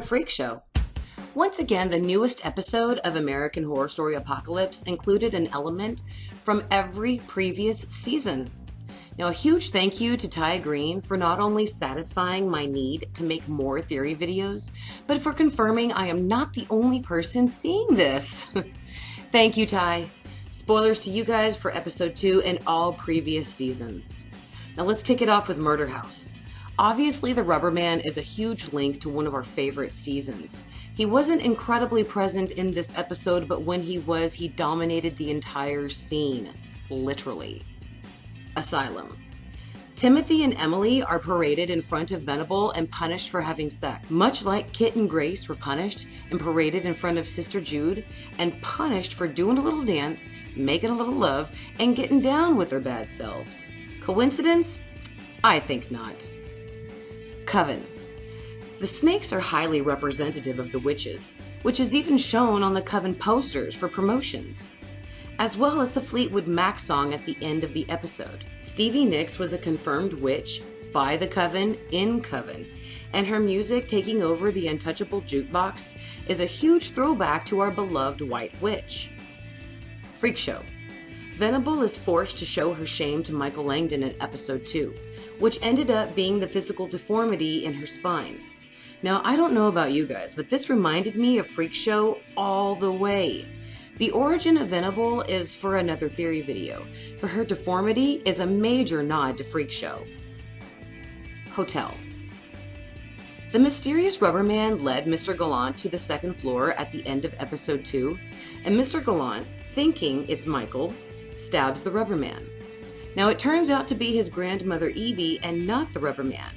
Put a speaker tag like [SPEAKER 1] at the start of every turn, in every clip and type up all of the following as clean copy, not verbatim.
[SPEAKER 1] Freak Show. Once again, the newest episode of American Horror Story Apocalypse included an element from every previous season. Now, a huge thank you to Ty Green for not only satisfying my need to make more theory videos, but for confirming I am not the only person seeing this. Thank you, Ty. Spoilers to you guys for episode 2 and all previous seasons. Now let's kick it off with Murder House. Obviously, the Rubber Man is a huge link to one of our favorite seasons. He wasn't incredibly present in this episode, but when he was, he dominated the entire scene. Literally. Asylum. Timothy and Emily are paraded in front of Venable and punished for having sex. Much like Kit and Grace were punished and paraded in front of Sister Jude and punished for doing a little dance, making a little love, and getting down with their bad selves. Coincidence? I think not. Coven. The snakes are highly representative of the witches, which is even shown on the Coven posters for promotions, as well as the Fleetwood Mac song at the end of the episode. Stevie Nicks was a confirmed witch by the Coven in Coven, and her music taking over the untouchable jukebox is a huge throwback to our beloved White Witch. Freak Show. Venable is forced to show her shame to Michael Langdon in episode 2, which ended up being the physical deformity in her spine. Now, I don't know about you guys, but this reminded me of Freak Show all the way. The origin of Venable is for another theory video, but her deformity is a major nod to Freak Show. Hotel. The mysterious Rubber Man led Mr. Gallant to the second floor at the end of episode 2, and Mr. Gallant, thinking it's Michael, stabs the Rubber Man. Now, it turns out to be his grandmother Evie and not the Rubber Man.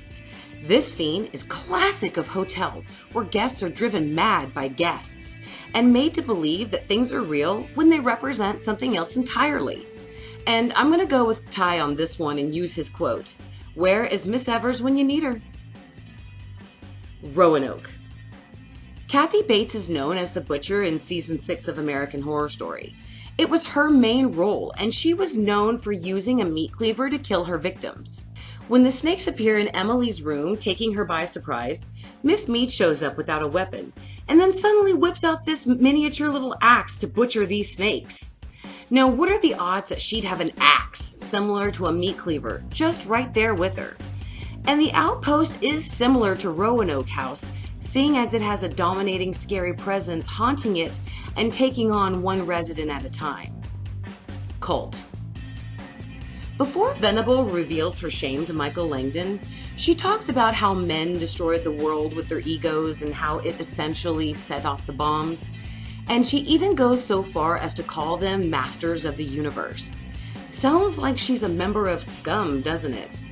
[SPEAKER 1] This scene is classic of Hotel, where guests are driven mad by guests and made to believe that things are real when they represent something else entirely. And I'm going to go with Ty on this one and use his quote, "Where is Miss Evers when you need her?" Roanoke. Kathy Bates is known as the Butcher in season 6 of American Horror Story. It was her main role, and she was known for using a meat cleaver to kill her victims. When the snakes appear in Emily's room, taking her by surprise, Miss Mead shows up without a weapon, and then suddenly whips out this miniature little axe to butcher these snakes. Now, what are the odds that she'd have an axe similar to a meat cleaver just right there with her? And the outpost is similar to Roanoke House, seeing as it has a dominating, scary presence haunting it and taking on one resident at a time. Cult. Before Venable reveals her shame to Michael Langdon, she talks about how men destroyed the world with their egos and how it essentially set off the bombs. And she even goes so far as to call them masters of the universe. Sounds like she's a member of Scum, doesn't it?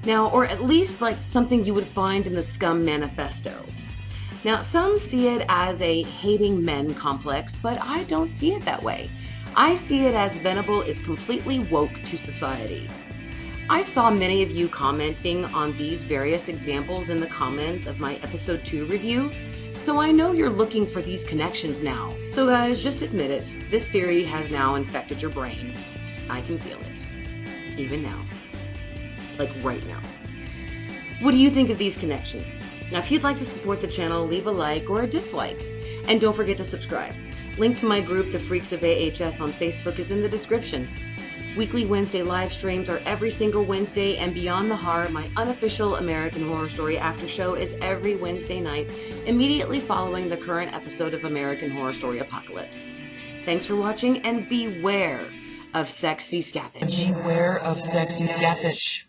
[SPEAKER 1] Now, or at least like something you would find in the Scum Manifesto. Now, some see it as a hating men complex, but I don't see it that way. I see it as Venable is completely woke to society. I saw many of you commenting on these various examples in the comments of my episode 2 review, so I know you're looking for these connections now. So guys, just admit it, this theory has now infected your brain. I can feel it. Even now. Like right now. What do you think of these connections? Now, if you'd like to support the channel, leave a like or a dislike. And don't forget to subscribe. Link to my group, The Freaks of AHS, on Facebook is in the description. Weekly Wednesday live streams are every single Wednesday, and Beyond the Horror, my unofficial American Horror Story after show, is every Wednesday night, immediately following the current episode of American Horror Story Apocalypse. Thanks for watching, and beware of sexy scathach.
[SPEAKER 2] Beware of sexy scathach.